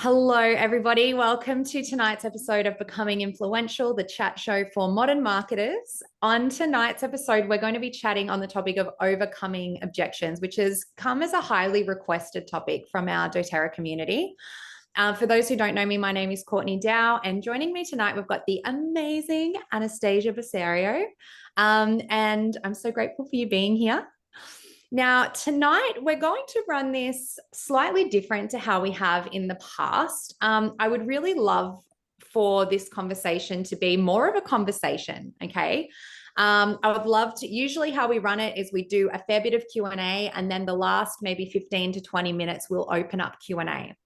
Hello, everybody. Welcome to tonight's episode of Becoming Influential, the chat show for modern marketers. On tonight's episode, we're going to be chatting on the topic of overcoming objections, which has come as a highly requested topic from our doTERRA community. For those who don't know me, my name is Courtney Dow, and joining me tonight, we've got the amazing Anastasia. And I'm so grateful for you being here. Now, tonight, we're going to run this slightly different to how we have in the past. I would really love for this conversation to be more of a conversation, okay? I would love to, usually how we run it is we do a fair bit of Q&A, and then the last maybe 15 to 20 minutes, we'll open up Q&A.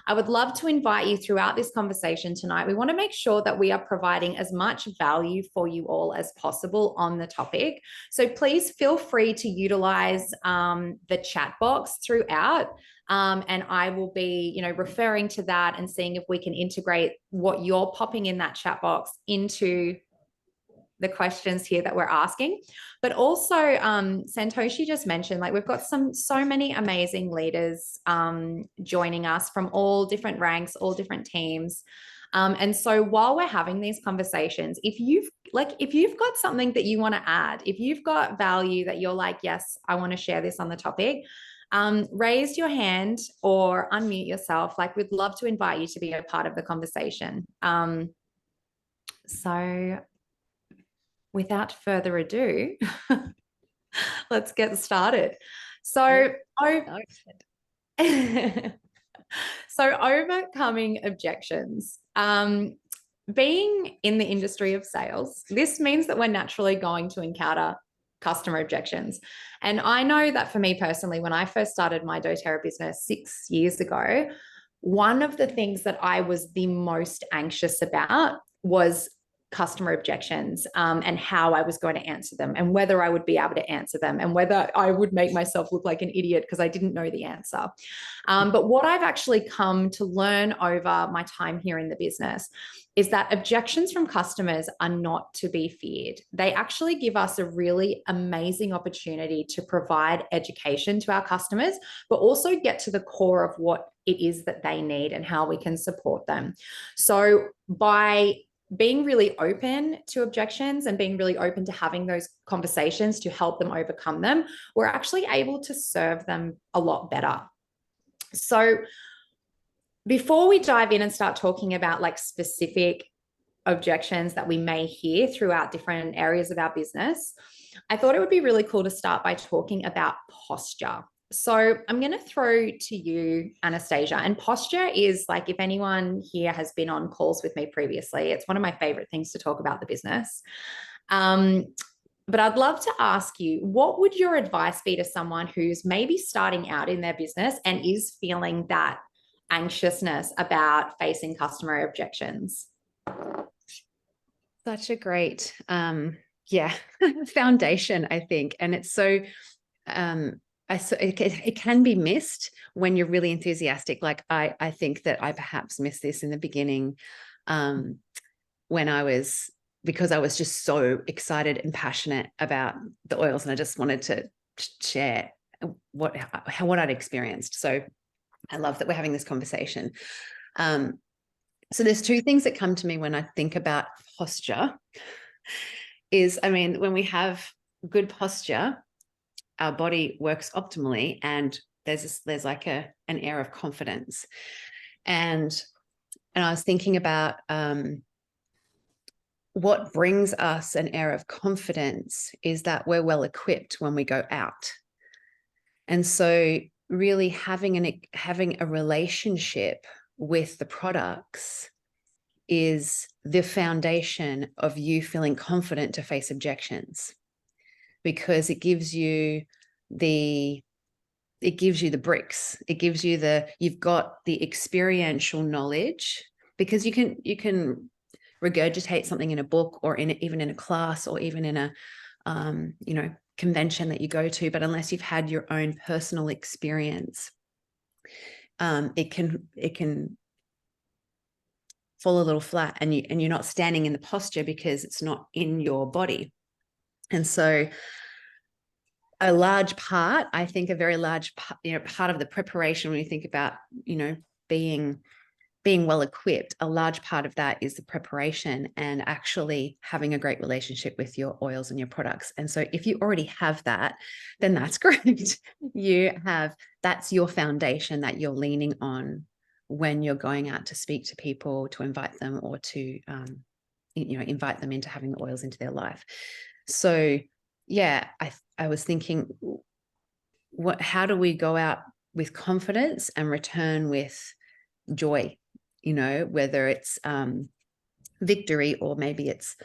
I would love to invite you throughout this conversation tonight. We want to make sure that we are providing as much value for you all as possible on the topic. So please feel free to utilize the chat box throughout. And I will be, referring to that and seeing if we can integrate what you're popping in that chat box into the questions here that we're asking. But also Santoshi just mentioned, we've got so many amazing leaders joining us from all different ranks, all different teams. And so while we're having these conversations, if you've got something that you want to add, if you've got value that you're like, yes, I want to share this on the topic, raise your hand or unmute yourself. We'd love to invite you to be a part of the conversation. So without further ado, let's get started. So overcoming objections. Being in the industry of sales, this means that we're naturally going to encounter customer objections. And I know that for me personally, when I first started my doTERRA business 6 years ago, one of the things that I was the most anxious about was customer objections and how I was going to answer them and whether I would be able to answer them and whether I would make myself look like an idiot because I didn't know the answer. But what I've actually come to learn over my time here in the business is that objections from customers are not to be feared. They actually give us a really amazing opportunity to provide education to our customers, but also get to the core of what it is that they need and how we can support them. So by being really open to objections and being really open to having those conversations to help them overcome them, we're actually able to serve them a lot better. So before we dive in and start talking about specific objections that we may hear throughout different areas of our business, I thought it would be really cool to start by talking about posture. So I'm going to throw to you, Anastasia, and posture is if anyone here has been on calls with me previously, it's one of my favorite things to talk about the business. But I'd love to ask you, what would your advice be to someone who's maybe starting out in their business and is feeling that anxiousness about facing customer objections? Such a great, foundation, I think. And it's so, it can be missed when you're really enthusiastic. I think that I perhaps missed this in the beginning because I was just so excited and passionate about the oils, and I just wanted to share what I'd experienced. So I love that we're having this conversation. So there's two things that come to me when I think about posture when we have good posture, our body works optimally, and there's an air of confidence. And I was thinking about what brings us an air of confidence is that we're well equipped when we go out. And so really having a relationship with the products is the foundation of you feeling confident to face objections, because it gives you the bricks. It gives you you've got the experiential knowledge, because you can regurgitate something in a book or even in a class or even in a convention that you go to, but unless you've had your own personal experience, it can fall a little flat, and you're not standing in the posture because it's not in your body. And so a large part, I think a very large part, part of the preparation when you think about, being being well equipped, a large part of that is the preparation and actually having a great relationship with your oils and your products. And so if you already have that, then that's great. That's your foundation that you're leaning on when you're going out to speak to people, to invite them, or to invite them into having the oils into their life. So yeah, I was thinking, how do we go out with confidence and return with joy, whether it's victory, or maybe it's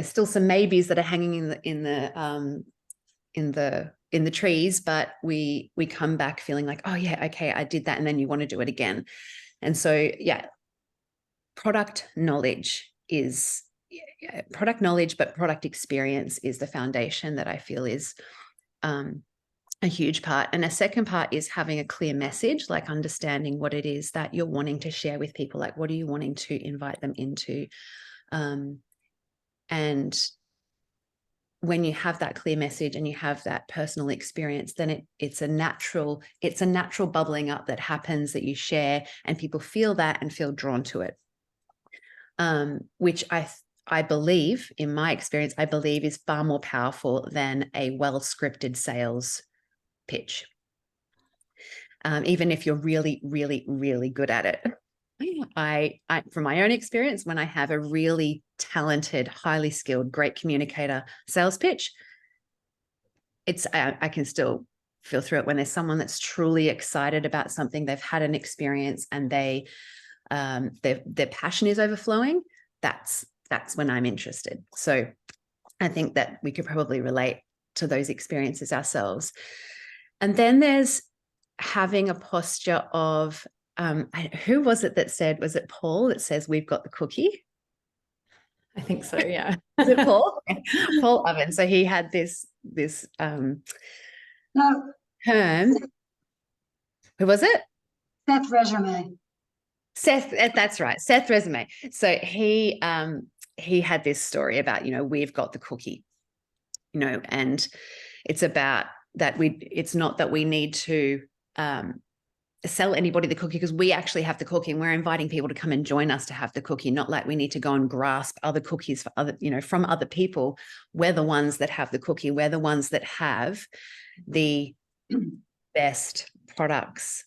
still some maybes that are hanging in the trees, but we come back feeling like, oh yeah, okay, I did that, and then you want to do it again. And so yeah, product knowledge, but product experience is the foundation that I feel is a huge part. And a second part is having a clear message, like understanding what it is that you're wanting to share with people. Like, what are you wanting to invite them into? And when you have that clear message and you have that personal experience, then it's a natural bubbling up that happens, that you share, and people feel that and feel drawn to it. Which I believe, in my experience, is far more powerful than a well-scripted sales pitch. Even if you're really, really, really good at it. I from my own experience, when I have a really talented, highly skilled, great communicator sales pitch, I can still feel through it. When there's someone that's truly excited about something, they've had an experience, and their passion is overflowing, that's when I'm interested. So I think that we could probably relate to those experiences ourselves. And then there's having a posture of, who was it that said, was it Paul that says, we've got the cookie? I think so, yeah. Is it Paul? Paul Oven. So he had this term. Who was it? Seth Resume. Seth, that's right. Seth Resume. So he had this story about, we've got the cookie, and it's about that it's not that we need to sell anybody the cookie, because we actually have the cookie, and we're inviting people to come and join us to have the cookie, not like we need to go and grasp other cookies for from other people. We're the ones that have the cookie. We're the ones that have the best products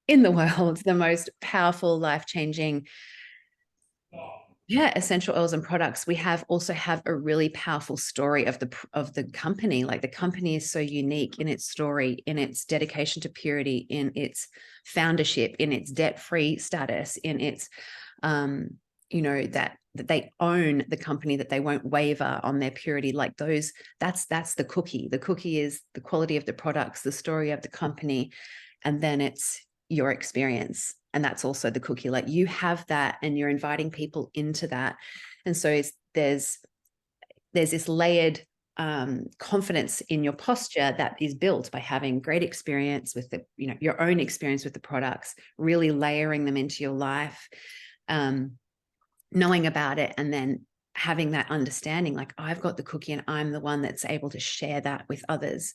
in the world, the most powerful, life-changing, essential oils and products. We also have a really powerful story of the company. Like, the company is so unique in its story, in its dedication to purity, in its foundership, in its debt-free status, in its that they own the company, that they won't waver on their purity. Like that's the cookie. The cookie is the quality of the products, the story of the company, and then it's your experience. And that's also the cookie. Like, you have that, and you're inviting people into that. And so there's this layered confidence in your posture that is built by having great experience with your own experience with the products, really layering them into your life, knowing about it, and then having that understanding, like, I've got the cookie and I'm the one that's able to share that with others.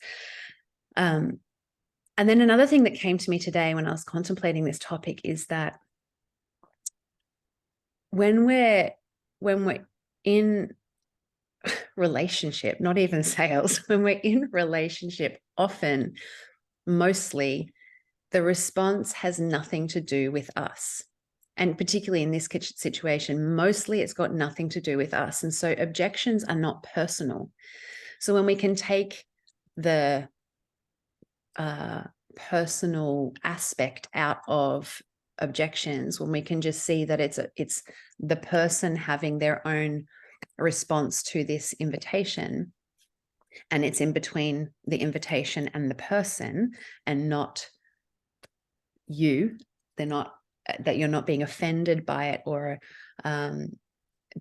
And then another thing that came to me today when I was contemplating this topic is that when we're in relationship, not even sales, when we're in relationship, often, mostly, the response has nothing to do with us. And particularly in this situation, mostly it's got nothing to do with us. And so objections are not personal. So when we can take the personal aspect out of objections, when we can just see that it's the person having their own response to this invitation, and it's in between the invitation and the person, and not you. That you're not being offended by it, or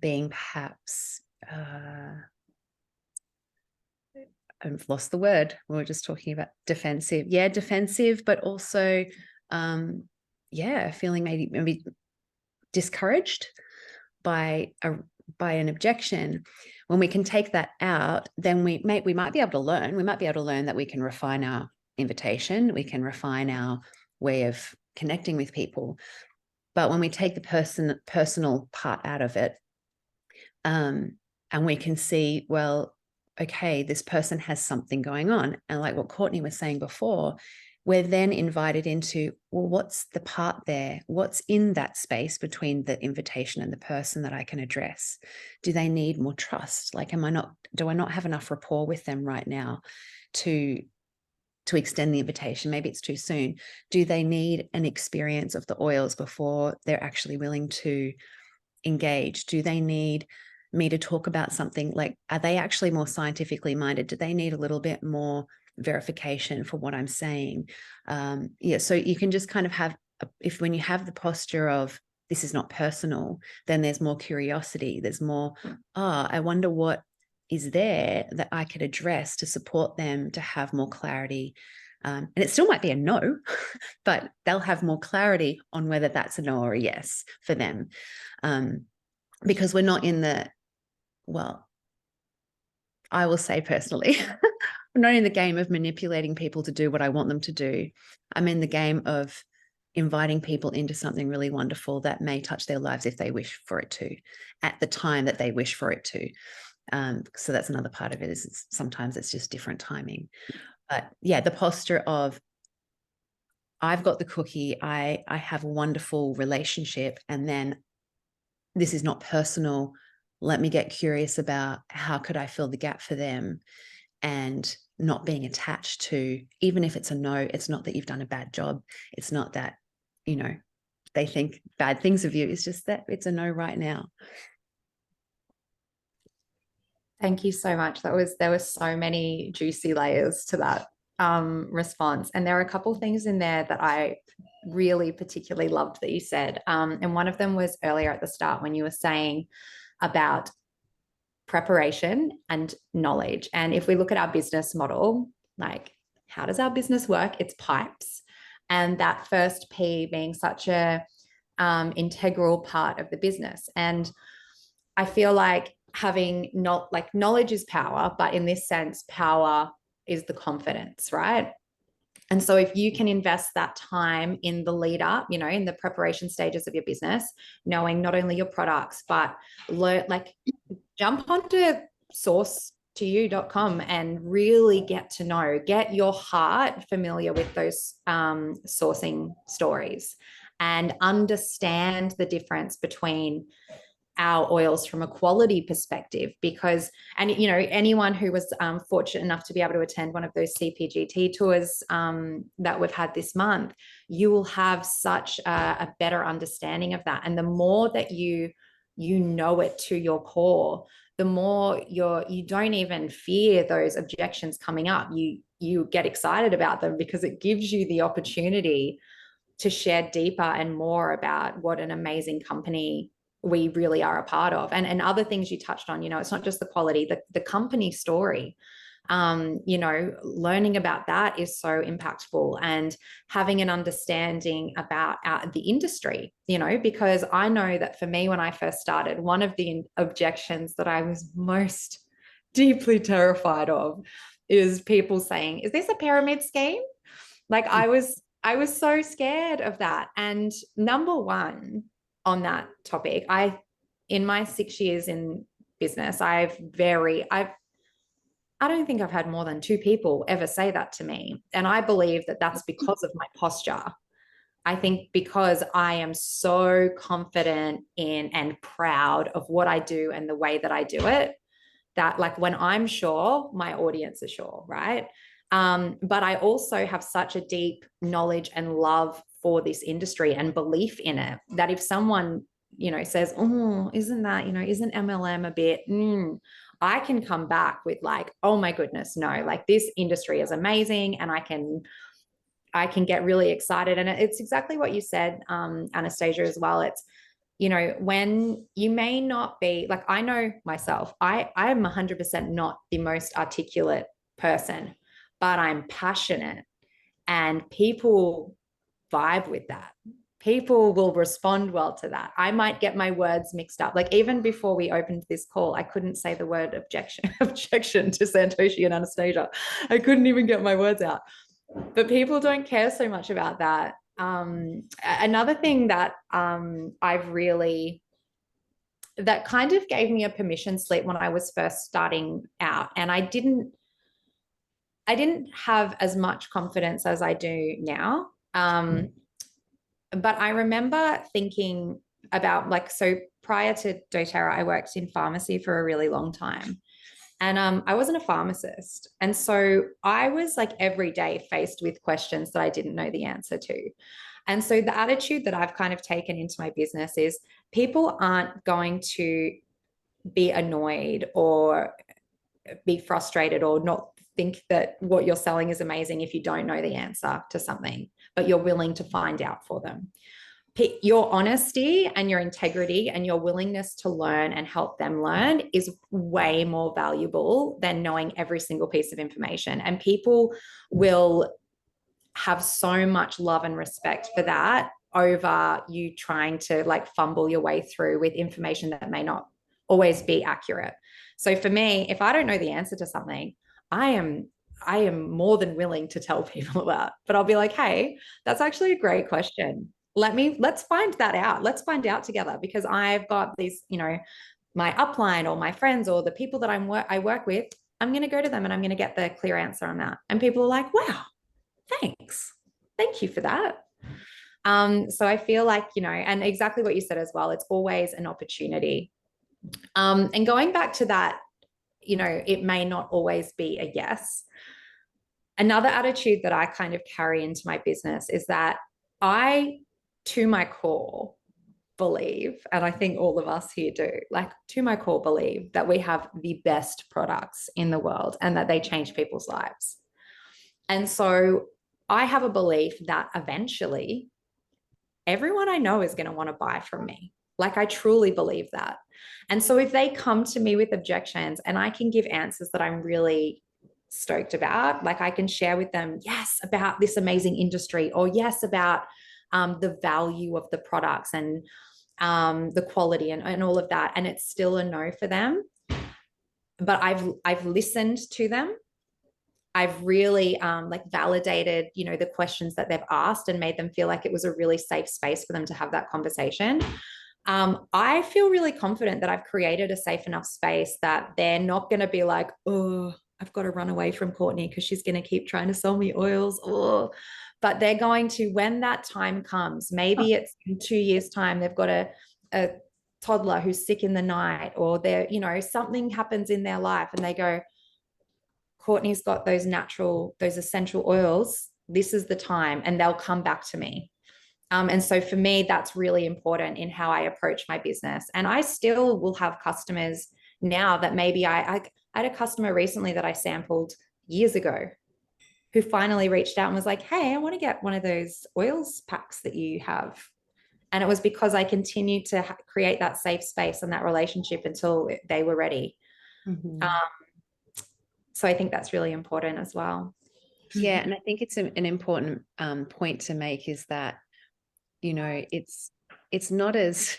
being perhaps I've lost the word. We were just talking about defensive. Yeah, defensive, but also, feeling maybe discouraged by an objection. When we can take that out, then we might be able to learn. We might be able to learn that we can refine our invitation. We can refine our way of connecting with people. But when we take the personal part out of it, and we can see, well, okay, this person has something going on. And like what Courtney was saying before, we're then invited into, well, what's the part there? What's in that space between the invitation and the person that I can address? Do they need more trust? Like, do I not have enough rapport with them right now to extend the invitation? Maybe it's too soon. Do they need an experience of the oils before they're actually willing to engage? Do they need me to talk about something? Like, are they actually more scientifically minded? Do they need a little bit more verification for what I'm saying? So you can just kind of have, when you have the posture of this is not personal, then there's more curiosity. There's more, I wonder what is there that I could address to support them to have more clarity. And it still might be a no, but they'll have more clarity on whether that's a no or a yes for them. Because we're not in the, well, I will say personally, I'm not in the game of manipulating people to do what I want them to do. I'm in the game of inviting people into something really wonderful that may touch their lives if they wish for it to, at the time that they wish for it to. So that's another part of it, is sometimes it's just different timing. But yeah, the posture of, I've got the cookie, I have a wonderful relationship, and then this is not personal. Let me get curious about how could I fill the gap for them, and not being attached to, even if it's a no, it's not that you've done a bad job. It's not that, they think bad things of you. It's just that it's a no right now. Thank you so much. There were so many juicy layers to that response. And there are a couple of things in there that I really particularly loved that you said. And one of them was earlier at the start when you were saying about preparation and knowledge. And if we look at our business model, like, how does our business work? It's pipes. And that first P being such a integral part of the business. And I feel like having knowledge is power, but in this sense, power is the confidence, right? And so if you can invest that time in the lead up, in the preparation stages of your business, knowing not only your products, but jump onto source2you.com and really get your heart familiar with those sourcing stories, and understand the difference between our oils from a quality perspective. Because, and anyone who was fortunate enough to be able to attend one of those CPGT tours that we've had this month, you will have such a better understanding of that. And the more that you know it to your core, the more you don't even fear those objections coming up. You get excited about them because it gives you the opportunity to share deeper and more about what an amazing company we really are a part of. And other things you touched on, it's not just the quality, the company story, learning about that is so impactful, and having an understanding about the industry, because I know that for me, when I first started, one of the objections that I was most deeply terrified of is people saying, is this a pyramid scheme? Like, I was so scared of that. And number one, on that topic, in my 6 years in business, I don't think I've had more than 2 people ever say that to me. And I believe that that's because of my posture. I think because I am so confident in and proud of what I do and the way that I do it, that like when I'm sure, my audience is sure, right? But I also have such a deep knowledge and love for this industry and belief in it, that if someone, says, oh, isn't that, isn't MLM a bit, I can come back with like, oh my goodness, no, like this industry is amazing. And I can get really excited. And it's exactly what you said, Anastasia, as well. It's, when you may not be, like, I know myself, I'm 100% not the most articulate person, but I'm passionate, and people vibe with that. People will respond well to that. I might get my words mixed up. Like, even before we opened this call, I couldn't say the word objection to Santoshi and Anastasia. I couldn't even get my words out. But people don't care so much about that. Another thing that that kind of gave me a permission slip when I was first starting out, and I didn't have as much confidence as I do now. But I remember thinking about, like, so prior to doTERRA, I worked in pharmacy for a really long time. And I wasn't a pharmacist. And so I was like every day faced with questions that I didn't know the answer to. And so the attitude that I've kind of taken into my business is people aren't going to be annoyed or be frustrated or not think that what you're selling is amazing if you don't know the answer to something, but you're willing to find out for them. Your honesty and your integrity and your willingness to learn and help them learn is way more valuable than knowing every single piece of information. And people will have so much love and respect for that over you trying to like fumble your way through with information that may not always be accurate. So for me, if I don't know the answer to something, I am more than willing to tell people that. But I'll be like, hey, that's actually a great question. Let's find that out. Let's find out together, because I've got these, my upline or my friends or the people that I work with, I'm going to go to them and I'm going to get the clear answer on that. And people are like, wow, thanks. Thank you for that. So I feel like, and exactly what you said as well, it's always an opportunity. And going back to that, it may not always be a yes. Another attitude that I kind of carry into my business is that I, to my core, believe, and I think all of us here do, like to my core believe that we have the best products in the world and that they change people's lives. And so I have a belief that eventually everyone I know is going to want to buy from me. Like, I truly believe that. And so if they come to me with objections and I can give answers that I'm really stoked about, like I can share with them, yes, about this amazing industry, or yes, about the value of the products and the quality and all of that, and it's still a no for them, but I've listened to them. I've really like validated, the questions that they've asked and made them feel like it was a really safe space for them to have that conversation. I feel really confident that I've created a safe enough space that they're not going to be like, oh, I've got to run away from Courtney because she's going to keep trying to sell me oils. Oh, but they're going to, when that time comes, maybe it's in 2 years' time, they've got a toddler who's sick in the night, or they're, something happens in their life and they go, Courtney's got those essential oils. This is the time, and they'll come back to me. And so for me, that's really important in how I approach my business. And I still will have customers now that maybe I had a customer recently that I sampled years ago who finally reached out and was like, hey, I want to get one of those oils packs that you have. And it was because I continued to create that safe space and that relationship until they were ready. Mm-hmm. So I think that's really important as well. Yeah. And I think it's an important point to make, is that, it's not as,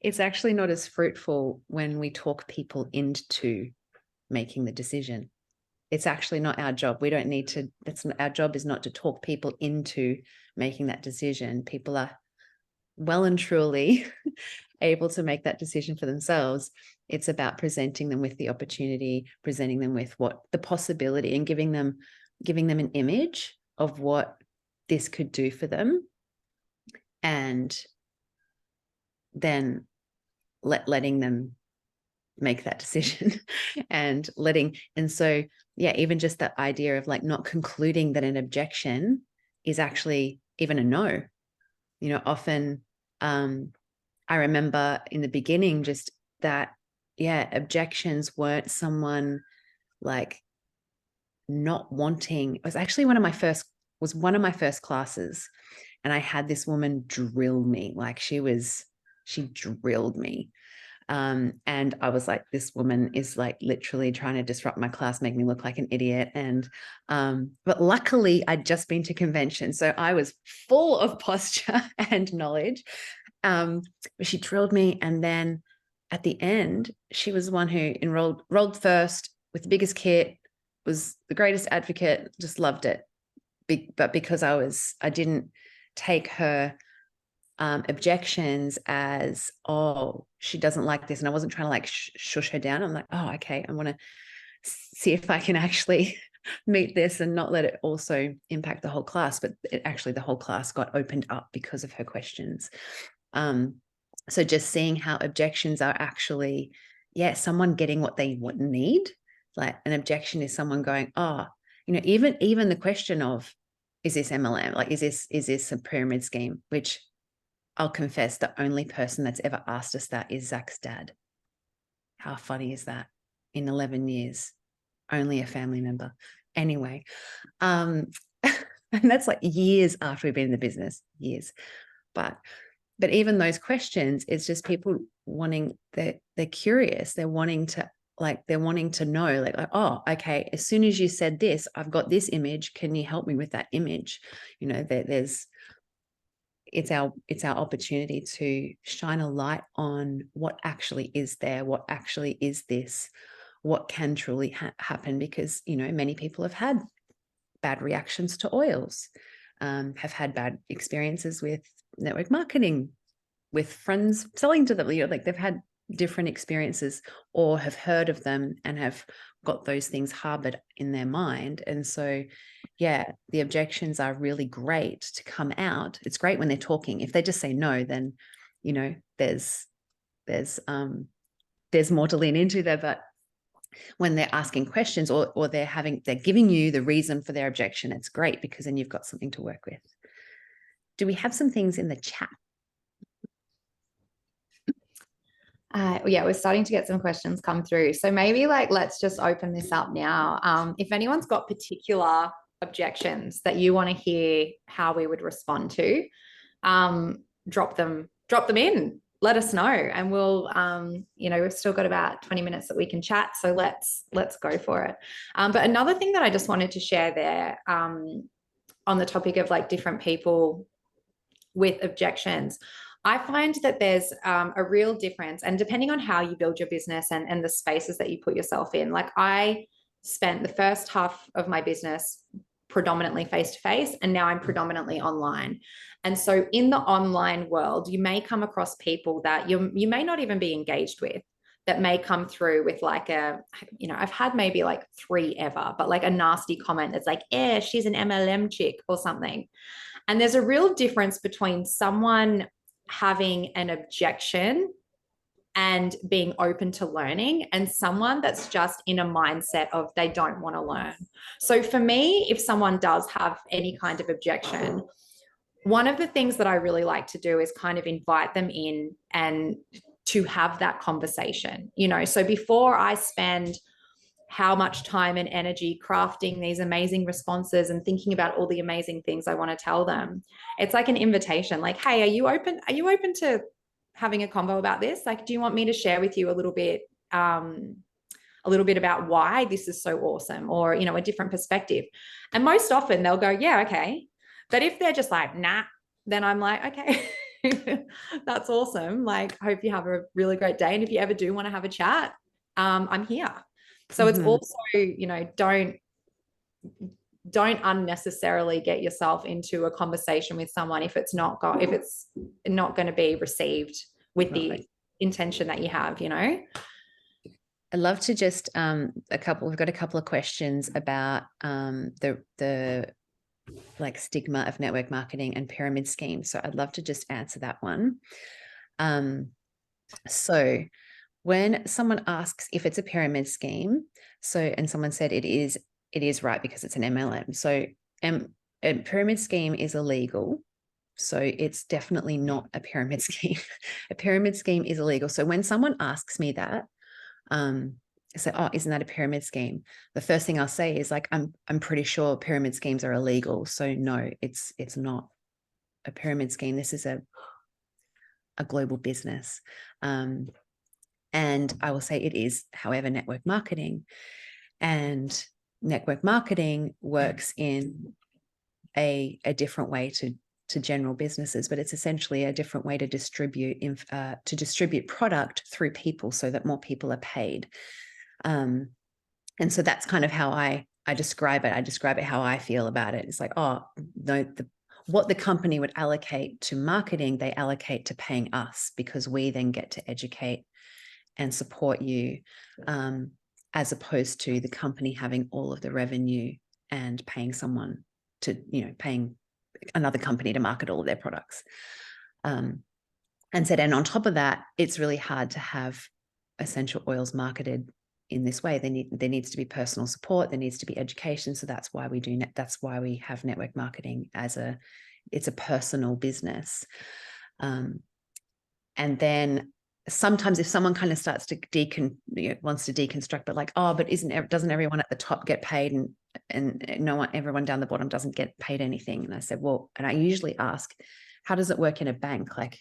it's actually not as fruitful when we talk people into making the decision. It's actually not our job. We don't need to, our job is not to talk people into making that decision. People are well and truly able to make that decision for themselves. It's about presenting them with the opportunity, presenting them with what the possibility, and giving them an image of what this could do for them. And then letting them make that decision and so, yeah, even just that idea of like not concluding that an objection is actually even a no. Often I remember in the beginning just that, yeah, objections weren't someone like not wanting. It was actually one of my first classes, and I had this woman drill me. Like she drilled me. And I was like, this woman is like literally trying to disrupt my class, make me look like an idiot. And, but luckily I'd just been to convention, so I was full of posture and knowledge. But she drilled me. And then at the end, she was the one who enrolled first with the biggest kit, was the greatest advocate, just loved it. But because I didn't take her objections as, oh, she doesn't like this. And I wasn't trying to like shush her down. I'm like, oh, okay, I want to see if I can actually meet this and not let it also impact the whole class. But the whole class got opened up because of her questions. So just seeing how objections are actually, someone getting what they need. Like an objection is someone going, oh, even the question of, is this MLM? Like, is this a pyramid scheme? Which I'll confess, the only person that's ever asked us that is Zach's dad. How funny is that? In 11 years, only a family member. Anyway, and that's like years after we've been in the business, years. But even those questions, it's just people wanting, they're curious. They're wanting to know, like, oh, okay, as soon as you said this, I've got this image. Can you help me with that image? It's our opportunity to shine a light on what actually is there, what actually is this, what can truly happen, because, many people have had bad reactions to oils, have had bad experiences with network marketing, with friends selling to them, like they've had different experiences or have heard of them and have got those things harbored in their mind. And so, the objections are really great to come out. It's great when they're talking. If they just say no, then, there's more to lean into there. But when they're asking questions or they're giving you the reason for their objection, it's great, because then you've got something to work with. Do we have some things in the chat? We're starting to get some questions come through. So maybe let's just open this up now. If anyone's got particular objections that you want to hear how we would respond to, drop them in. Let us know, and we'll, we've still got about 20 minutes that we can chat. So let's go for it. But another thing that I just wanted to share there, on the topic of different people with objections, I find that there's a real difference, and depending on how you build your business and the spaces that you put yourself in. I spent the first half of my business predominantly face-to-face, and now I'm predominantly online. And so in the online world, you may come across people that you may not even be engaged with, that may come through with I've had maybe 3 ever, but a nasty comment that's she's an MLM chick or something. And there's a real difference between someone having an objection and being open to learning, and someone that's just in a mindset of they don't want to learn. So for me, if someone does have any kind of objection, one of the things that I really like to do is kind of invite them in and to have that conversation. So before I spend how much time and energy crafting these amazing responses and thinking about all the amazing things I want to tell them, it's like an invitation, hey, are you open to having a convo about this? Do you want me to share with you a little bit about why this is so awesome, or, a different perspective? And most often they'll go, yeah, okay. But if they're just nah, then I'm okay, that's awesome. Hope you have a really great day. And if you ever do want to have a chat, I'm here. So it's also, don't unnecessarily get yourself into a conversation with someone if it's not going to be received with the intention that you have. I'd love to just we've got a couple of questions about the stigma of network marketing and pyramid schemes. So I'd love to just answer that one. So when someone asks if it's a pyramid scheme, and someone said it is right because it's an MLM. So a pyramid scheme is illegal. So it's definitely not a pyramid scheme. A pyramid scheme is illegal. So when someone asks me that, I say, oh, isn't that a pyramid scheme? The first thing I'll say is I'm pretty sure pyramid schemes are illegal. So no, it's not a pyramid scheme. This is a global business. And I will say it is, however, network marketing. And network marketing works in a different way to general businesses, but it's essentially a different way to distribute product through people so that more people are paid. And so that's kind of how I describe it. I describe it how I feel about it. It's oh, no, what the company would allocate to marketing, they allocate to paying us, because we then get to educate and support you, as opposed to the company having all of the revenue and paying someone to, paying another company to market all of their products. And on top of that, it's really hard to have essential oils marketed in this way. There needs to be personal support. There needs to be education. So that's why we have network marketing it's a personal business. And then sometimes if someone kind of starts to wants to deconstruct, but like, oh, but doesn't everyone at the top get paid, and everyone down the bottom doesn't get paid anything? And I said, well, and I usually ask, how does it work in a bank? Like,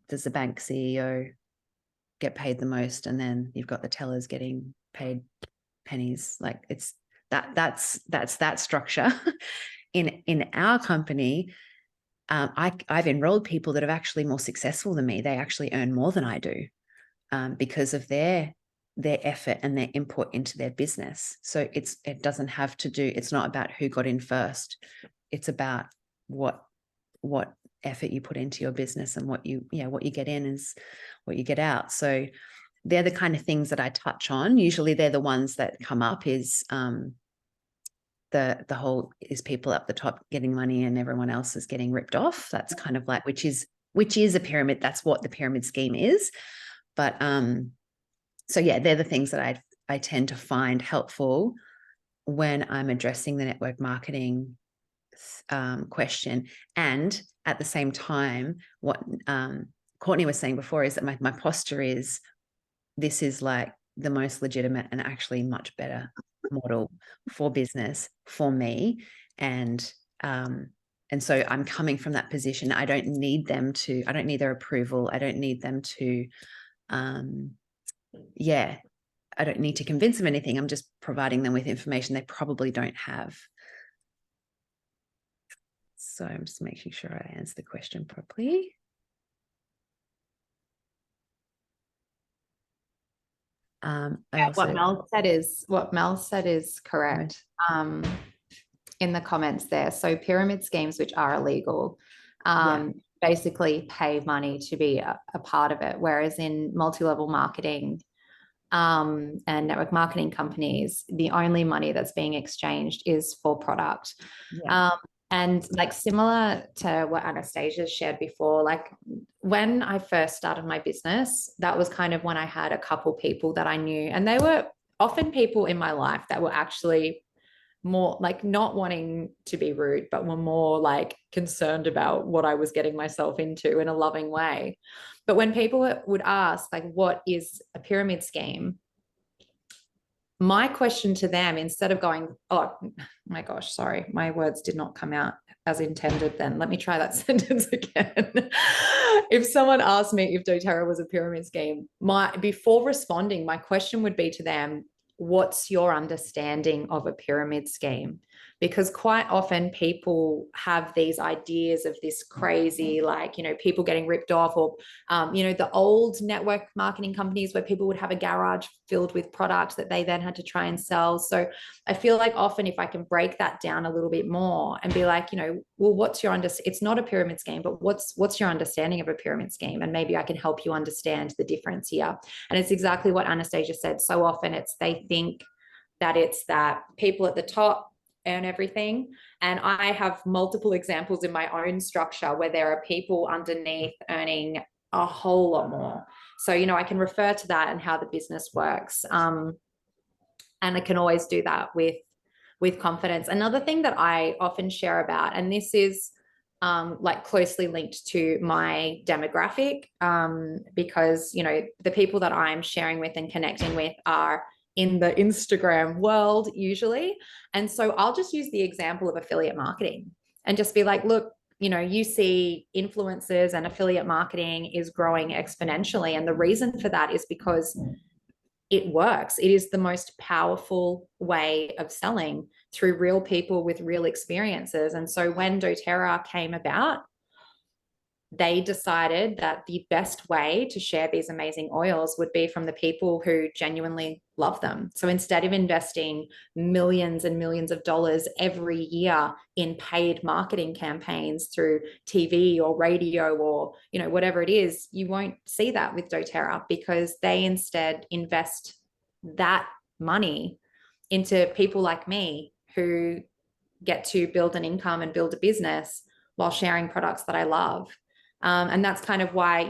does the bank CEO get paid the most, and then you've got the tellers getting paid pennies? Like, it's that's that structure. In our company, I've enrolled people that are actually more successful than me. They actually earn more than I do, because of their effort and their input into their business. So it doesn't have to do. It's not about who got in first. It's about what effort you put into your business, and what you get in is what you get out. So they're the kind of things that I touch on. Usually they're the ones that come up, is the whole, is people up the top getting money and everyone else is getting ripped off. That's kind of like, which is a pyramid. That's what the pyramid scheme is. But so yeah, they're the things that I tend to find helpful when I'm addressing the network marketing question. And at the same time, what Courtney was saying before is that my posture is, this is like the most legitimate and actually much better model for business for me. And so I'm coming from that position. I don't need their approval. I don't need them to, I don't need to convince them anything. I'm just providing them with information they probably don't have. So I'm just making sure I answer the question properly. What Mel said is correct. In the comments there. So pyramid schemes, which are illegal, basically pay money to be a part of it. Whereas in multi-level marketing and network marketing companies, the only money that's being exchanged is for product. And like, similar to what Anastasia shared before, like when I first started my business, that was kind of when I had a couple people that I knew, and they were often people in my life that were actually more like not wanting to be rude, but were more like concerned about what I was getting myself into in a loving way. But when people would ask, like, what is a pyramid scheme? My question to them, instead of going, oh my gosh, sorry, my words did not come out as intended then. Let me try that sentence again. If someone asked me if doTERRA was a pyramid scheme, before responding, my question would be to them, what's your understanding of a pyramid scheme? Because quite often people have these ideas of this crazy, like, people getting ripped off, or, the old network marketing companies where people would have a garage filled with products that they then had to try and sell. So I feel like often if I can break that down a little bit more and be like, well, what's your it's not a pyramid scheme, but what's your understanding of a pyramid scheme? And maybe I can help you understand the difference here. And it's exactly what Anastasia said. So often they think that it's that people at the top earn everything. And I have multiple examples in my own structure where there are people underneath earning a whole lot more. So, I can refer to that and how the business works. And I can always do that with confidence. Another thing that I often share about, and this is like closely linked to my demographic, because, the people that I'm sharing with and connecting with are in the Instagram world usually. And so I'll just use the example of affiliate marketing and just be like, look, you see influencers and affiliate marketing is growing exponentially. And the reason for that is because it works. It is the most powerful way of selling, through real people with real experiences. And so when doTERRA came about, they decided that the best way to share these amazing oils would be from the people who genuinely love them. So instead of investing millions and millions of dollars every year in paid marketing campaigns through TV or radio or, whatever it is, you won't see that with doTERRA, because they instead invest that money into people like me who get to build an income and build a business while sharing products that I love. And that's kind of why,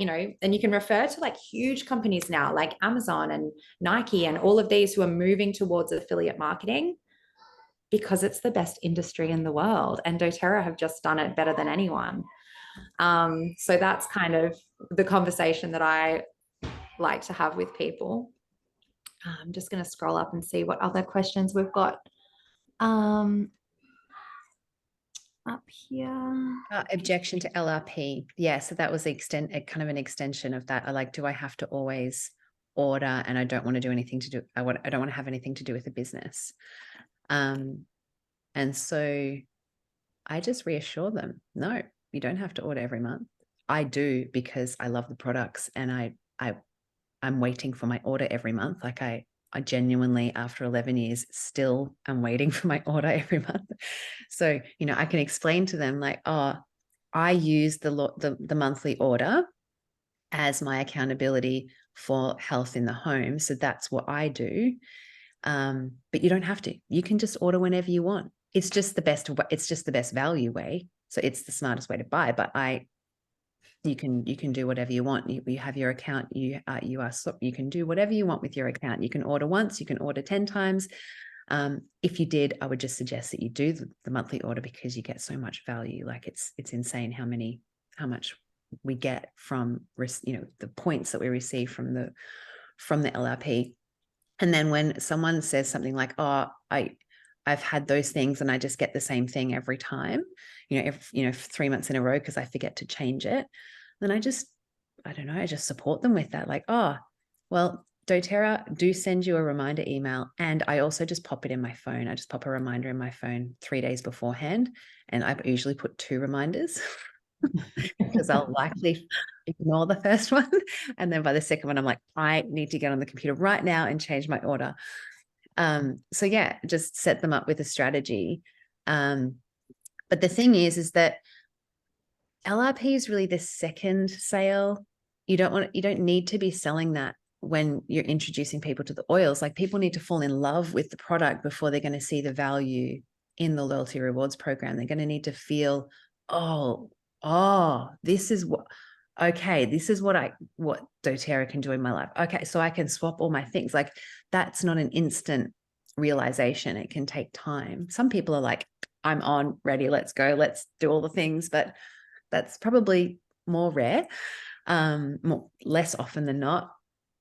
and you can refer to like huge companies now, like Amazon and Nike and all of these who are moving towards affiliate marketing, because it's the best industry in the world. And doTERRA have just done it better than anyone. So that's kind of the conversation that I like to have with people. I'm just going to scroll up and see what other questions we've got. Up here. Objection to LRP. Yeah, so that was kind of an extension of that. Do I have to always order, and I don't want to do anything to do, I don't want to have anything to do with the business. And so I just reassure them, no, you don't have to order every month. I do, because I love the products, and I'm waiting for my order every month. Like I genuinely, after 11 years, still am waiting for my order every month. So, I can explain to them like, oh, I use the monthly order as my accountability for health in the home. So that's what I do. But you don't have to. You can just order whenever you want. It's just the best value way. So it's the smartest way to buy. But you can do whatever you want. You have your account. You can do whatever you want with your account. You can order once. You can order 10 times. If you did, I would just suggest that you do the monthly order, because you get so much value. Like it's insane how much we get from the points that we receive from the LRP. And then when someone says something like, "Oh, I've had those things and I just get the same thing every time, 3 months in a row because I forget to change it," then I just support them with that. Like, oh, well, doTERRA do send you a reminder email, and I also just pop it in my phone. I just pop a reminder in my phone 3 days beforehand, and I usually put 2 reminders because I'll likely ignore the first one. And then by the second one, I'm like, I need to get on the computer right now and change my order. So yeah, just set them up with a strategy. But the thing is that LRP is really the second sale. You don't need to be selling that when you're introducing people to the oils. Like, people need to fall in love with the product before they're going to see the value in the loyalty rewards program. They're going to need to feel, oh, this is what doTERRA can do in my life. Okay, so I can swap all my things. Like, that's not an instant realization. It can take time. Some people are like, I'm on, ready, let's go, let's do all the things, but that's probably more rare, less often than not.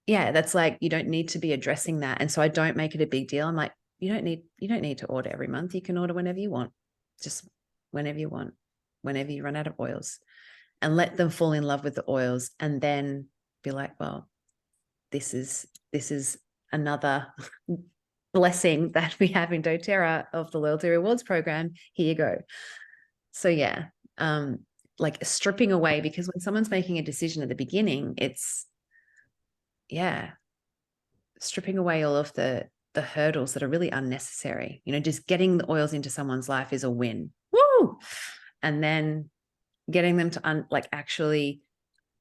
Yeah, that's like, you don't need to be addressing that. And so I don't make it a big deal. I'm like, you don't need to order every month. You can order whenever you want, just whenever you want, whenever you run out of oils, and let them fall in love with the oils, and then be like, well, this is another blessing that we have in doTERRA of the loyalty rewards program. Here you go. So yeah, like stripping away, because when someone's making a decision at the beginning, it's stripping away all of the hurdles that are really unnecessary. Just getting the oils into someone's life is a win. Woo! And then getting them to actually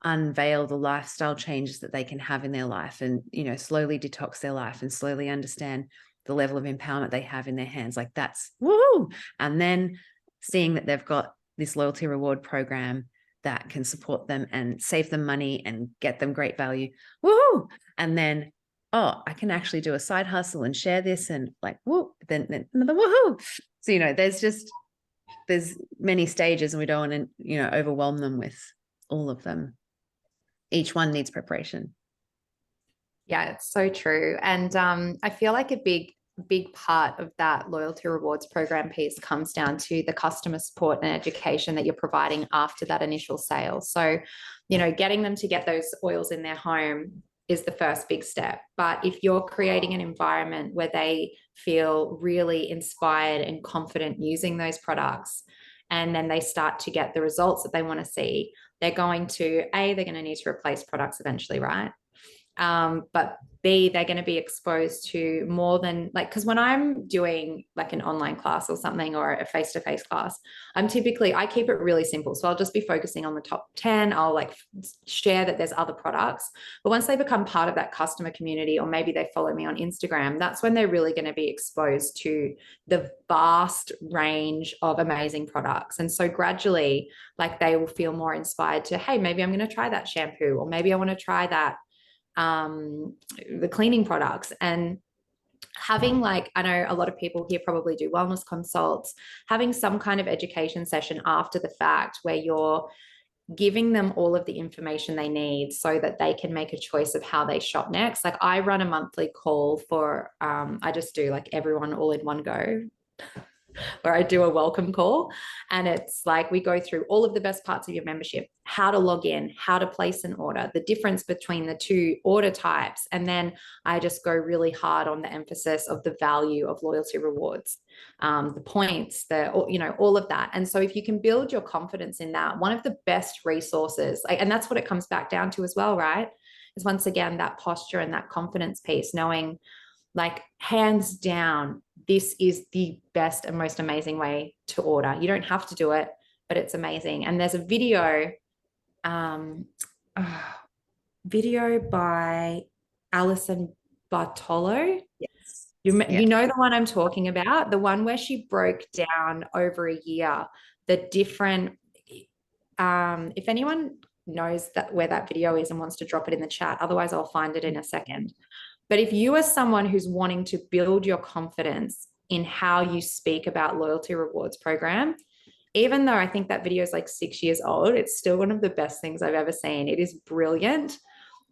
unveil the lifestyle changes that they can have in their life, and slowly detox their life and slowly understand the level of empowerment they have in their hands. Like, that's woo. And then seeing that they've got this loyalty reward program that can support them and save them money and get them great value. Woo! And then, oh, I can actually do a side hustle and share this, and like, woo, then another woohoo. So, there's many stages, and we don't want to, overwhelm them with all of them. Each one needs preparation. Yeah, it's so true. And I feel like a big part of that loyalty rewards program piece comes down to the customer support and education that you're providing after that initial sale. So, getting them to get those oils in their home is the first big step. But if you're creating an environment where they feel really inspired and confident using those products, and then they start to get the results that they want to see, they're going to need to replace products eventually, right? But B, they're going to be exposed to more than like, because when I'm doing like an online class or something, or a face-to-face class, I keep it really simple. So I'll just be focusing on the top 10. I'll like share that there's other products. But once they become part of that customer community, or maybe they follow me on Instagram, that's when they're really going to be exposed to the vast range of amazing products. And so gradually, like, they will feel more inspired to, hey, maybe I'm going to try that shampoo, or maybe I want to try that the cleaning products. And having, like, I know a lot of people here probably do wellness consults, having some kind of education session after the fact where you're giving them all of the information they need so that they can make a choice of how they shop next. Like, I run a monthly call for I just do like everyone all in one go, where I do a welcome call. And it's like, we go through all of the best parts of your membership, how to log in, how to place an order, the difference between the two order types. And then I just go really hard on the emphasis of the value of loyalty rewards, the points, all of that. And so if you can build your confidence in that, one of the best resources, and that's what it comes back down to as well, right? Is once again, that posture and that confidence piece, knowing, like, hands down, this is the best and most amazing way to order. You don't have to do it, but it's amazing. And there's a video by Alison Bartolo. Yes. You know the one I'm talking about, the one where she broke down over a year the different, if anyone knows where that video is and wants to drop it in the chat, otherwise I'll find it in a second. But if you are someone who's wanting to build your confidence in how you speak about loyalty rewards program, even though I think that video is like 6 years old, it's still one of the best things I've ever seen. It is brilliant,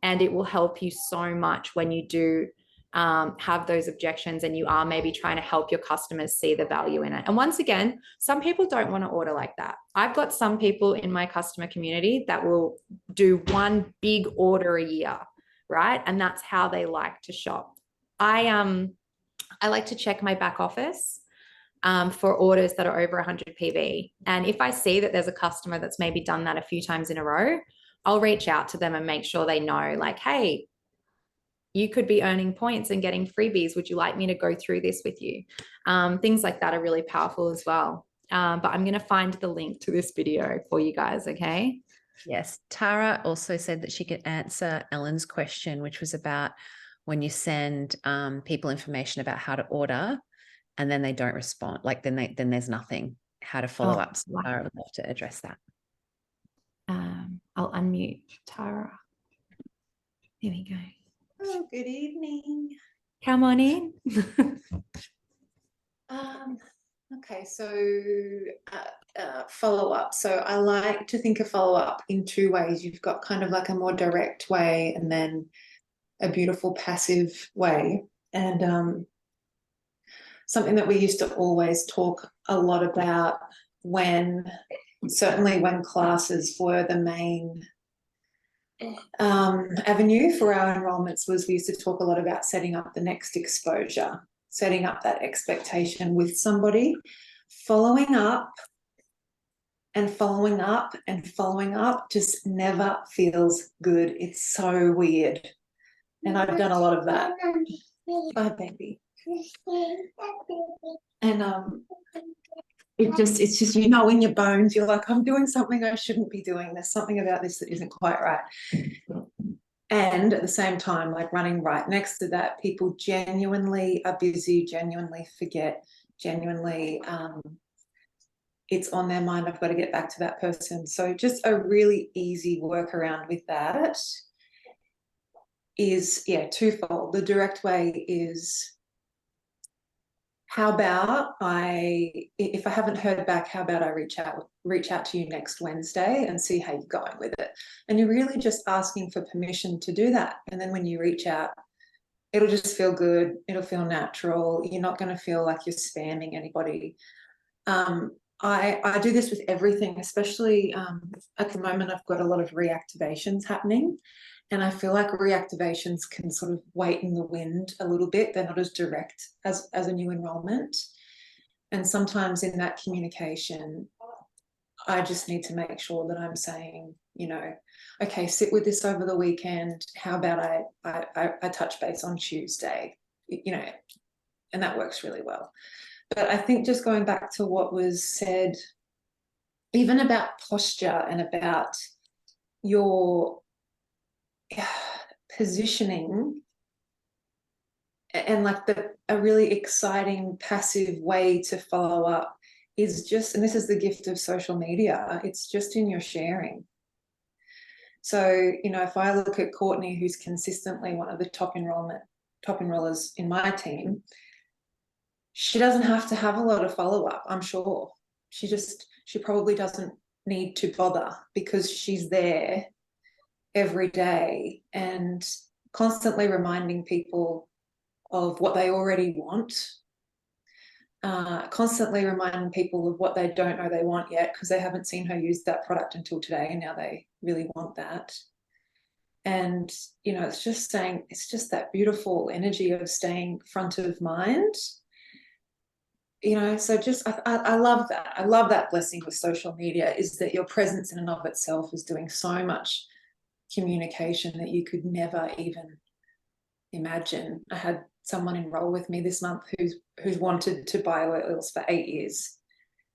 and it will help you so much when you do have those objections and you are maybe trying to help your customers see the value in it. And once again, some people don't want to order like that. I've got some people in my customer community that will do one big order a year, right? And that's how they like to shop. I like to check my back office for orders that are over 100 PV. And if I see that there's a customer that's maybe done that a few times in a row, I'll reach out to them and make sure they know, like, hey, you could be earning points and getting freebies. Would you like me to go through this with you? Things like that are really powerful as well. But I'm going to find the link to this video for you guys, okay? Yes. Tara also said that she could answer Ellen's question, which was about when you send people information about how to order and then they don't respond, like then there's nothing, how to follow up. So Tara would love to address that. I'll unmute Tara. Here we go. Oh, good evening. Come on in. Okay, so follow up. So I like to think of follow up in two ways. You've got kind of like a more direct way and then a beautiful passive way. And something that we used to always talk a lot about certainly when classes were the main avenue for our enrollments, was we used to talk a lot about setting up the next exposure, setting up that expectation with somebody, following up and following up and following up just never feels good. It's so weird. And I've done a lot of that. Bye, baby. And it's just, you know, in your bones, you're like, I'm doing something I shouldn't be doing. There's something about this that isn't quite right. And at the same time, like running right next to that, people genuinely are busy, genuinely forget, genuinely it's on their mind. I've got to get back to that person. So just a really easy workaround with that is, twofold. The direct way is, how about if I haven't heard back, how about I reach out to you next Wednesday and see how you're going with it? And you're really just asking for permission to do that. And then when you reach out, it'll just feel good. It'll feel natural. You're not going to feel like you're spamming anybody. I do this with everything, especially at the moment I've got a lot of reactivations happening. And I feel like reactivations can sort of wait in the wind a little bit. They're not as direct as a new enrollment. And sometimes in that communication, I just need to make sure that I'm saying, you know, okay, sit with this over the weekend. How about I touch base on Tuesday, you know, and that works really well. But I think just going back to what was said, even about posture and about your positioning, and like a really exciting passive way to follow up is just, and this is the gift of social media, it's just in your sharing. So, you know, if I look at Courtney, who's consistently one of the top enrollers in my team, she doesn't have to have a lot of follow-up, I'm sure. She probably doesn't need to bother, because she's there every day and constantly reminding people of what they already want, constantly reminding people of what they don't know they want yet, because they haven't seen her use that product until today and now they really want that. And, you know, it's just that beautiful energy of staying front of mind. You know, so just I love that. I love that blessing with social media, is that your presence in and of itself is doing so much communication that you could never even imagine. I had someone enroll with me this month who's wanted to buy oils for 8 years,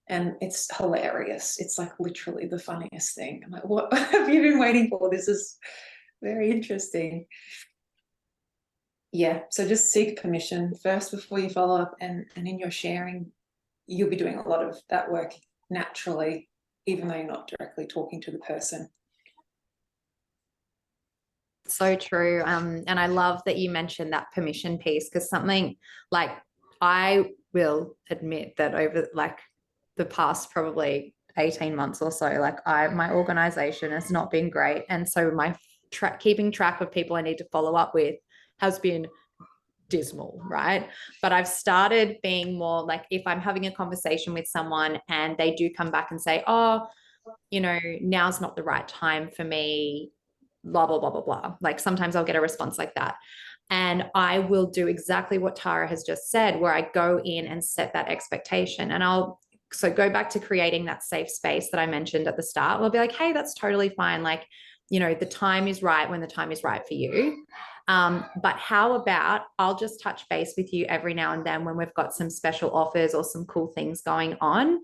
and it's hilarious. It's like literally the funniest thing. I'm like, what have you been waiting for? This is very interesting. Yeah, so just seek permission first before you follow up, and in your sharing, you'll be doing a lot of that work naturally, even though you're not directly talking to the person. So true. And I love that you mentioned that permission piece, because something like, I will admit that over like the past probably 18 months or so, like my organization has not been great. And so my keeping track of people I need to follow up with has been dismal, right? But I've started being more like, if I'm having a conversation with someone and they do come back and say, oh, you know, now's not the right time for me, blah, blah, blah, blah, blah. Like sometimes I'll get a response like that. And I will do exactly what Tara has just said, where I go in and set that expectation. And so go back to creating that safe space that I mentioned at the start. We'll be like, hey, that's totally fine. Like, you know, the time is right when the time is right for you. But how about I'll just touch base with you every now and then when we've got some special offers or some cool things going on,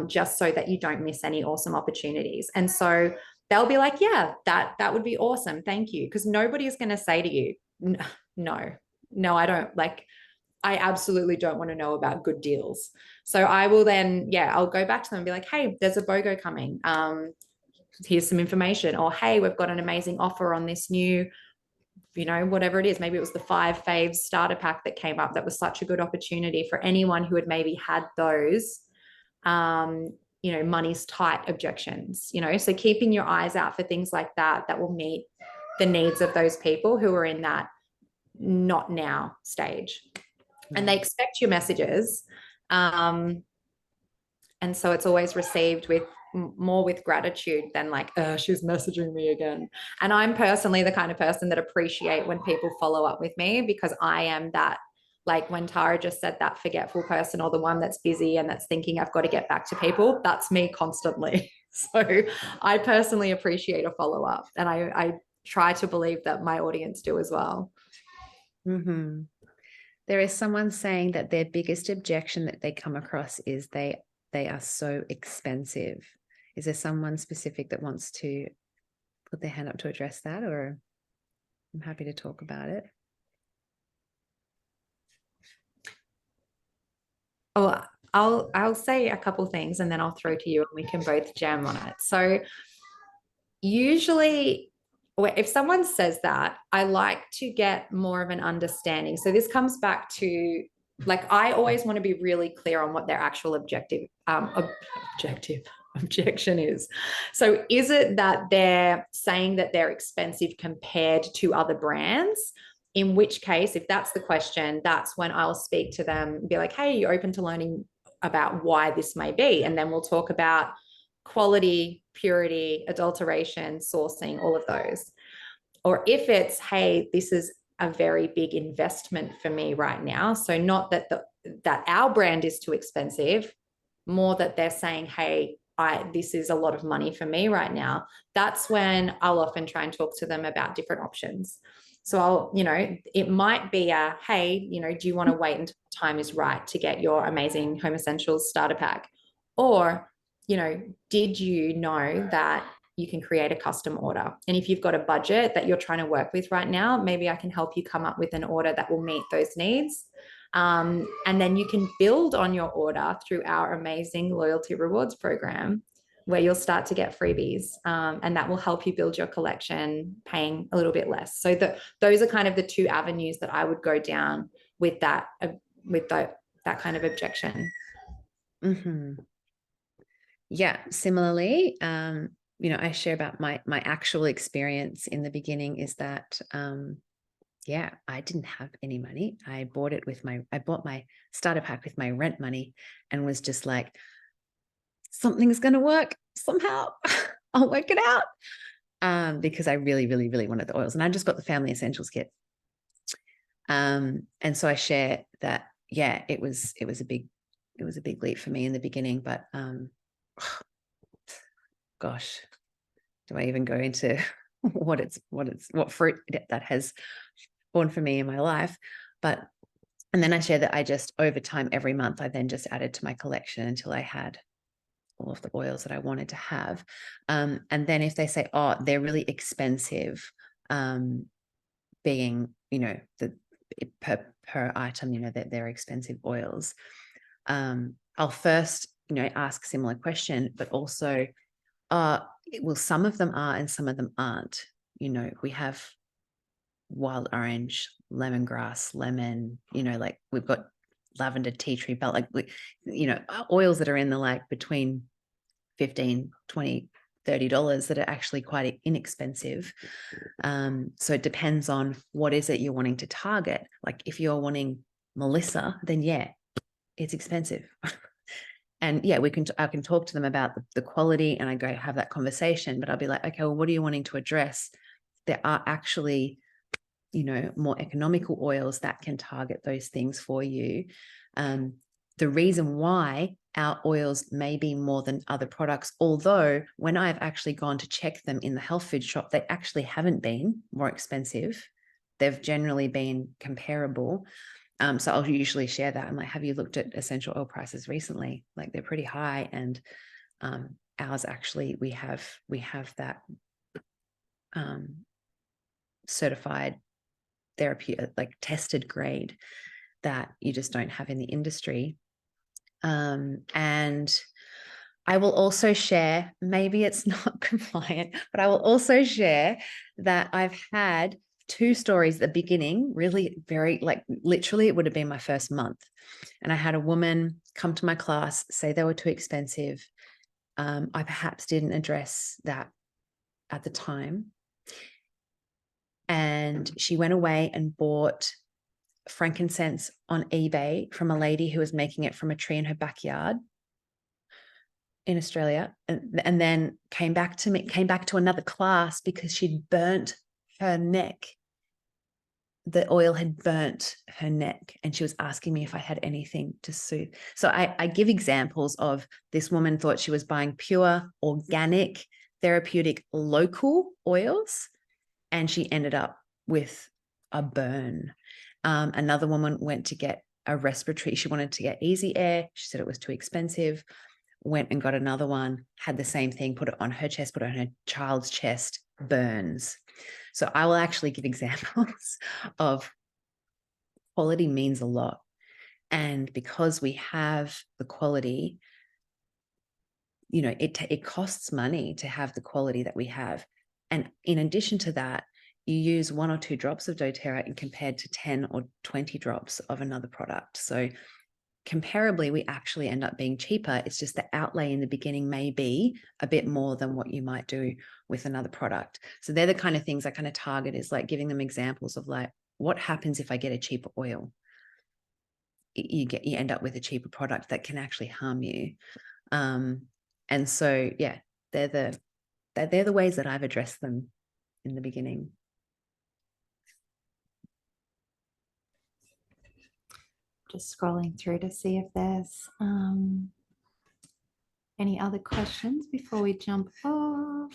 just so that you don't miss any awesome opportunities. And so they'll be like, yeah, that would be awesome. Thank you. Because nobody is going to say to you, no, I don't, like, I absolutely don't want to know about good deals. So I will then, I'll go back to them and be like, hey, there's a BOGO coming. Here's some information. Or, hey, we've got an amazing offer on this new, you know, whatever it is. Maybe it was the 5 faves starter pack that came up. That was such a good opportunity for anyone who had maybe had those, you know, money's tight objections, you know. So keeping your eyes out for things like that will meet the needs of those people who are in that not now stage. And they expect your messages. And so it's always received with more with gratitude than like, she's messaging me again. And I'm personally the kind of person that appreciate when people follow up with me, because I am that, like when Tara just said, that forgetful person, or the one that's busy and that's thinking I've got to get back to people. That's me constantly. So I personally appreciate a follow-up, and I try to believe that my audience do as well. Mm-hmm. There is someone saying that their biggest objection that they come across is they are so expensive. Is there someone specific that wants to put their hand up to address that, or I'm happy to talk about it? Oh, I'll say a couple things and then I'll throw to you and we can both jam on it. So usually if someone says that, I like to get more of an understanding. So this comes back to, like, I always want to be really clear on what their actual objection is. So is it that they're saying that they're expensive compared to other brands? In which case, if that's the question, that's when I'll speak to them and be like, hey, you're open to learning about why this may be. And then we'll talk about quality, purity, adulteration, sourcing, all of those. Or if it's, hey, this is a very big investment for me right now. So not that that our brand is too expensive, more that they're saying, hey, this is a lot of money for me right now, that's when I'll often try and talk to them about different options. So I'll, it might be hey, do you want to wait until time is right to get your amazing Home Essentials starter pack? Or, did you know that you can create a custom order? And if you've got a budget that you're trying to work with right now, maybe I can help you come up with an order that will meet those needs. And then you can build on your order through our amazing loyalty rewards program, where you'll start to get freebies, and that will help you build your collection paying a little bit less. So those are kind of the two avenues that I would go down with that kind of objection. Mm-hmm. Yeah, similarly, I share about my actual experience in the beginning is that I didn't have any money. I bought my starter pack with my rent money and was just like, something's going to work somehow. I'll work it out. Because I really, really, really wanted the oils, and I just got the family essentials kit. And so I share that, it was a big leap for me in the beginning, but gosh, do I even go into what fruit that has borne for me in my life? And then I share that I just, over time, every month, I then just added to my collection until I had all of the oils that I wanted to have. And then if they say, oh, they're really expensive, being, the per item, that they're expensive oils, I'll first, ask a similar question, but also, well, some of them are and some of them aren't. We have wild orange, lemongrass, lemon, like we've got lavender, tea tree, but like, oils that are in the between $15, $20, $30 that are actually quite inexpensive. So it depends on what is it you're wanting to target. Like if you're wanting Melissa, then it's expensive. And I can talk to them about the quality, and I go have that conversation, but I'll be like, okay, well, what are you wanting to address? There are actually, more economical oils that can target those things for you. The reason why our oils may be more than other products, although when I've actually gone to check them in the health food shop, they actually haven't been more expensive. They've generally been comparable. So I'll usually share that. I'm like, have you looked at essential oil prices recently? Like they're pretty high. And ours actually, we have that certified therapeutic, tested grade that you just don't have in the industry. And I will also share, maybe it's not compliant, but I will also share that I've had 2 stories at the beginning, really very, literally it would have been my first month. And I had a woman come to my class, say they were too expensive. I perhaps didn't address that at the time. And she went away and bought frankincense on eBay from a lady who was making it from a tree in her backyard in Australia, and then came back to another class because she'd burnt her neck. The oil had burnt her neck, and she was asking me if I had anything to soothe. So I give examples of this woman thought she was buying pure, organic, therapeutic, local oils, and she ended up with a burn. Another woman went to get a respiratory. She wanted to get Easy Air. She said it was too expensive. Went and got another one, had the same thing, put it on her chest, put it on her child's chest, burns. So I will actually give examples of quality means a lot. And because we have the quality, it costs money to have the quality that we have. And in addition to that, you use 1 or 2 drops of doTERRA and compared to 10 or 20 drops of another product. So comparably, we actually end up being cheaper. It's just the outlay in the beginning may be a bit more than what you might do with another product. So they're the kind of things I kind of target, is giving them examples of what happens if I get a cheaper oil? You end up with a cheaper product that can actually harm you. And so, they're the ways that I've addressed them in the beginning. Just scrolling through to see if there's Any other questions before we jump off?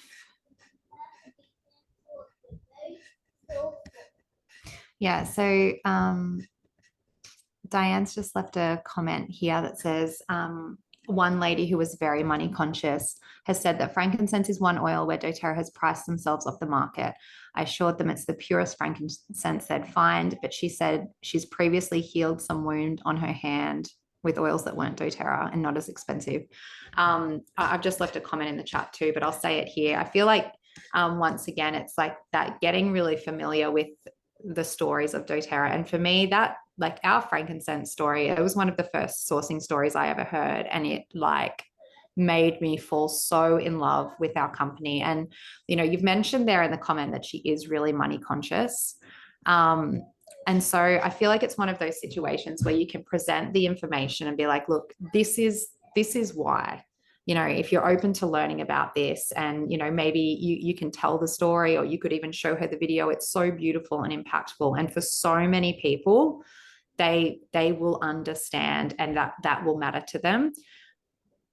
Yeah, so Diane's just left a comment here that says, one lady who was very money conscious has said that frankincense is one oil where doTERRA has priced themselves off the market. I assured them it's the purest frankincense they'd find, but she said she's previously healed some wound on her hand with oils that weren't doTERRA and not as expensive. I've just left a comment in the chat too, but I'll say it here. I feel like once again, it's like that getting really familiar with the stories of doTERRA. And for me, that like our frankincense story, it was one of the first sourcing stories I ever heard. And it like made me fall so in love with our company. And, you know, you've mentioned there in the comment that she is really money conscious. And so I feel like it's one of those situations where you can present the information and be like, look, this is why. You know, if you're open to learning about this and, you know, maybe you can tell the story, or you could even show her the video. It's so beautiful and impactful. And for so many people, they will understand, and that will matter to them.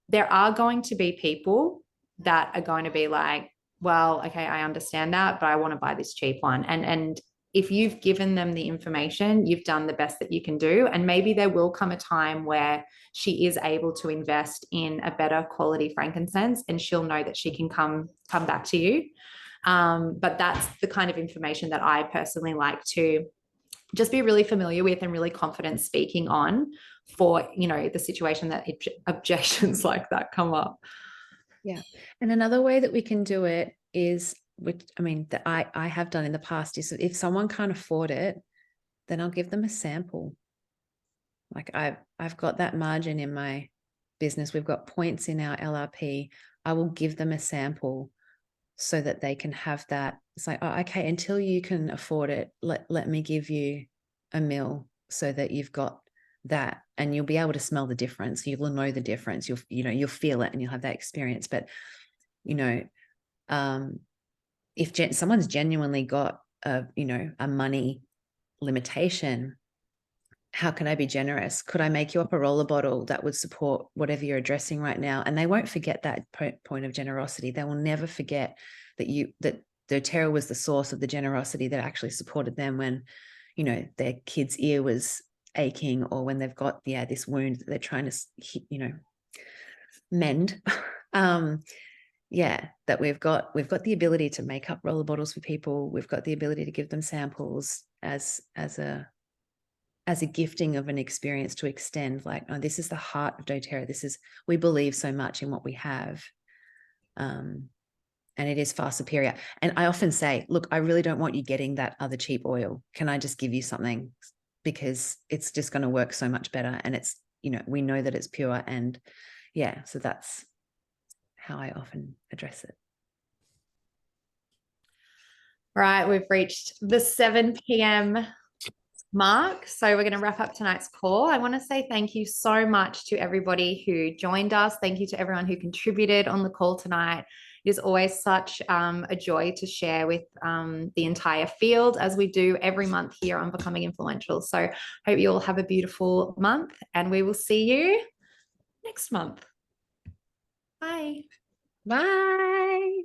There are going to be people that are going to be like, well, okay, I understand that, but I want to buy this cheap one. And if you've given them the information, you've done the best that you can do. And maybe there will come a time where she is able to invest in a better quality frankincense, and she'll know that she can come back to you. But that's the kind of information that I personally like to just be really familiar with and really confident speaking on for, you know, the situation that objections like that come up. Yeah. And another way that we can do it is, which I mean, that I have done in the past, is if someone can't afford it, then I'll give them a sample. Like I've got that margin in my business. We've got points in our LRP. I will give them a sample so that they can have that. It's like, oh, okay, until you can afford it, let me give you a mil so that you've got that, and you'll be able to smell the difference. You'll know the difference. You'll feel it, and you'll have that experience. But, you know, if someone's genuinely got a money limitation, how can I be generous? Could I make you up a roller bottle that would support whatever you're addressing right now? And they won't forget that point of generosity. They will never forget that doTERRA was the source of the generosity that actually supported them when, you know, their kid's ear was aching, or when they've got this wound that they're trying to, you know, mend. That we've got the ability to make up roller bottles for people. We've got the ability to give them samples as a gifting of an experience to extend, like, oh, this is the heart of doTERRA. We believe so much in what we have. And it is far superior. And I often say, look, I really don't want you getting that other cheap oil. Can I just give you something? Because it's just going to work so much better. And it's, you know, we know that it's pure. And yeah, so that's how I often address it. Right, we've reached the 7 p.m. mark. So we're going to wrap up tonight's call. I want to say thank you so much to everybody who joined us. Thank you to everyone who contributed on the call tonight. It is always such a joy to share with the entire field, as we do every month here on Becoming Influential. So hope you all have a beautiful month, and we will see you next month. Bye. Bye.